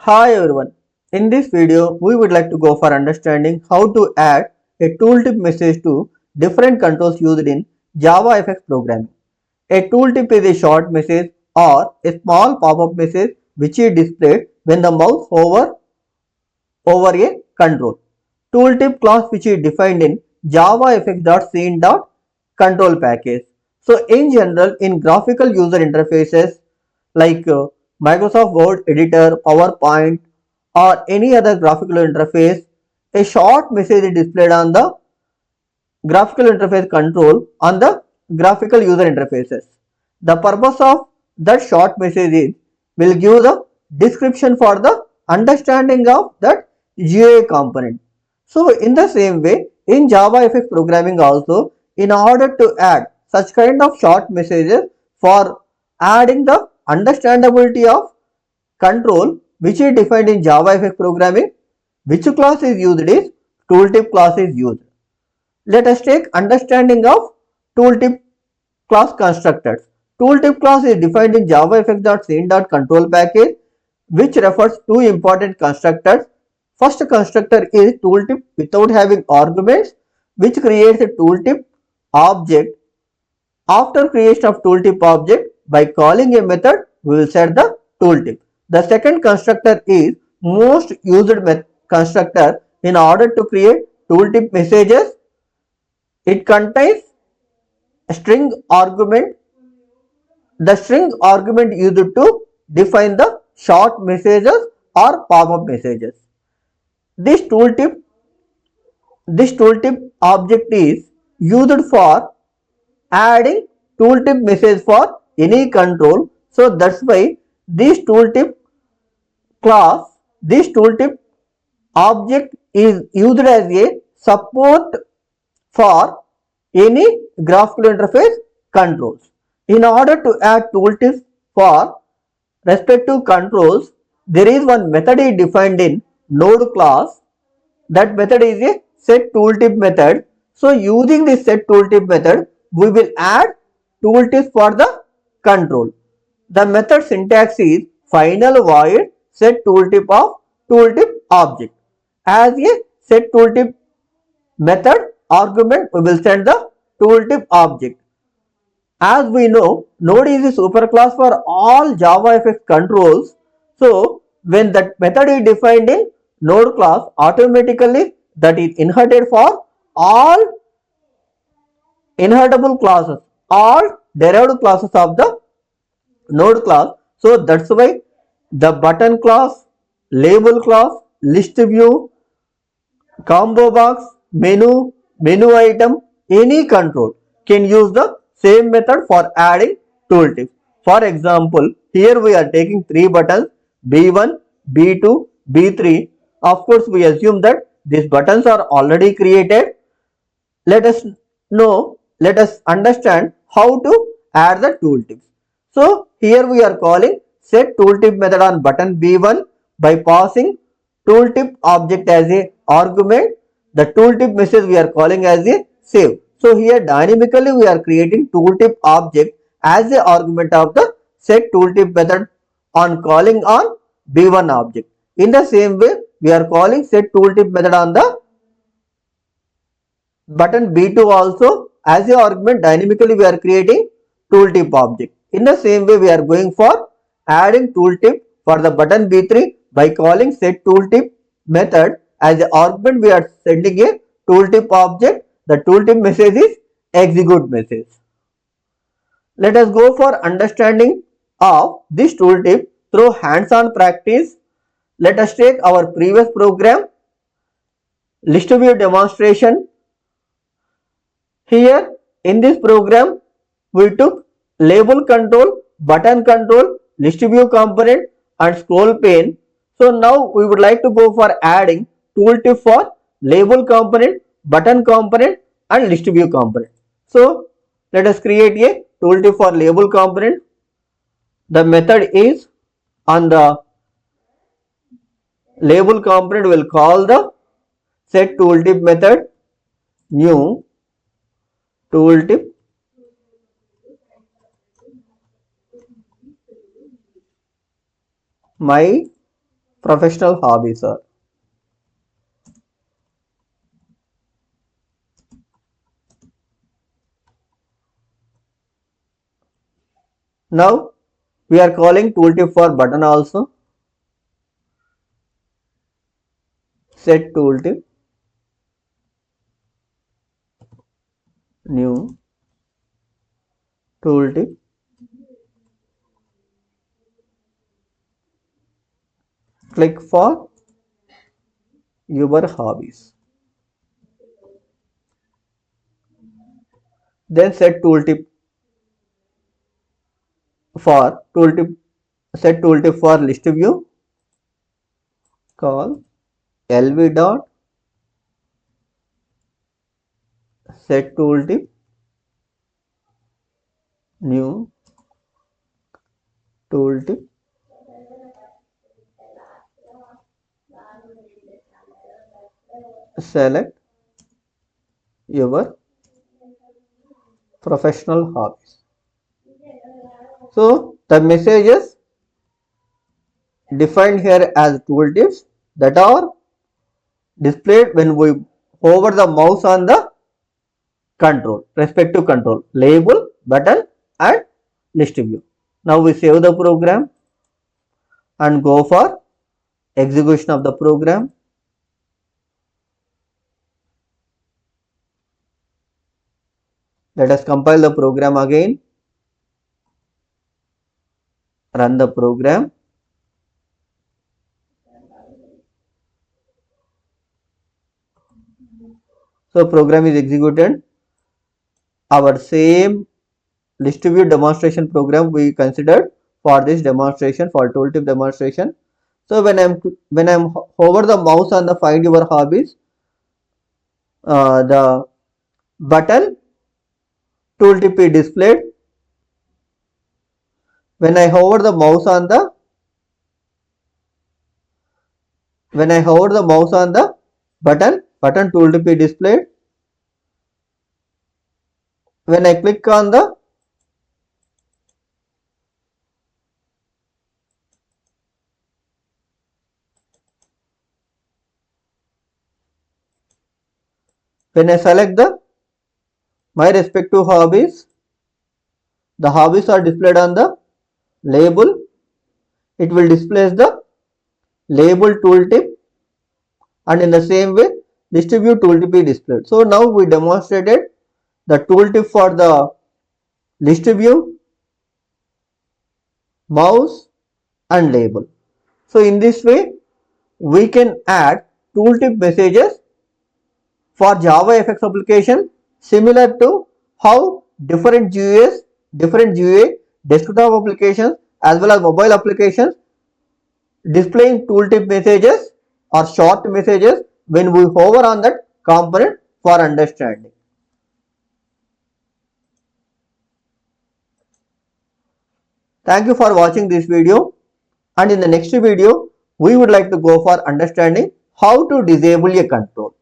Hi everyone. In this video, we would like to go for understanding how to add a tooltip message to different controls used in JavaFX programming. A tooltip is a short message or a small pop-up message which is displayed when the mouse hovers over a control. Tooltip class which is defined in JavaFX.scene.control package. So in general, in graphical user interfaces like Microsoft Word editor, PowerPoint or any other graphical interface, a short message is displayed on the graphical interface control on the graphical user interfaces. The purpose of that short message is will give the description for the understanding of that GUI component. So in the same way, in JavaFX programming also, in order to add such kind of short messages for adding the understandability of control which is defined in JavaFX programming, which class is used is tooltip class is used. Let us take understanding of tooltip class constructors. Tooltip class is defined in JavaFX.scene.control package which refers to important constructors. First constructor is tooltip without having arguments which creates a tooltip object. After creation of tooltip object, by calling a method, we will set the tooltip. The second constructor is most used constructor in order to create tooltip messages. It contains a string argument. The string argument used to define the short messages or pop-up messages. This tooltip object is used for adding tooltip message for any control. So that's why this tooltip object is used as a support for any graphical interface controls. In order to add tooltips for respective controls, there is one method is defined in node class. That method is a set tooltip method. So using this set tooltip method, we will add tooltips for the control. The method syntax is final void set tooltip of tooltip object. As a set tooltip method argument, we will send the tooltip object. As we know, node is a superclass for all JavaFX controls. So when that method is defined in node class, automatically that is inherited for all inheritable classes, all derived classes of the node class. So that's why the button class, label class, list view, combo box, menu item, any control can use the same method for adding tooltips. For example, here we are taking three buttons B1, B2, B3. Of course, we assume that these buttons are already created. Let us understand how to add the tooltips. So here we are calling set tooltip method on button B1 by passing tooltip object as a argument. The tooltip message we are calling as a save. So here dynamically we are creating tooltip object as a argument of the set tooltip method on calling on B1 object. In the same way, we are calling set tooltip method on the button B2 also as a argument. Dynamically we are creating tooltip object. In the same way, we are going for adding tooltip for the button B3 by calling set tooltip method as an argument. We are sending a tooltip object. The tooltip message is execute message. Let us go for understanding of this tooltip through hands-on practice. Let us take our previous program list view demonstration. Here in this program, we took label control, button control, list view component and scroll pane. So now we would like to go for adding tooltip for label component, button component and list view component. So let us create a tooltip for label component. The method is on the label component, we will call the set tooltip method, new tooltip my Professional hobbies are. Now we are calling tooltip for button also. Set tooltip, new tooltip, click for your hobbies. Then for tooltip set tooltip for list view. Call lv dot set tooltip, new tooltip, select your professional hobbies. So the messages defined here as tooltips that are displayed when we hover the mouse on the control, respective control, label, button and list view. Now we save the program and go for execution of the program. Let us compile the program again, run the program. So program is executed. Our same list view demonstration program we considered for this demonstration, for tooltip demonstration. So when I'm hover the mouse on the find your hobbies, the button tooltip is displayed. When I hover the mouse on the button tooltip is displayed. When I click on the when I select the my respective hobbies, the hobbies are displayed on the label. It will display the label tooltip, and in the same way list view tooltip is displayed. So now we demonstrated the tooltip for the list view, mouse and label. So in this way we can add tooltip messages for JavaFX application, similar to how different GUI, desktop applications as well as mobile applications displaying tooltip messages or short messages when we hover on that component for understanding. Thank you for watching this video, and in the next video we would like to go for understanding how to disable a control.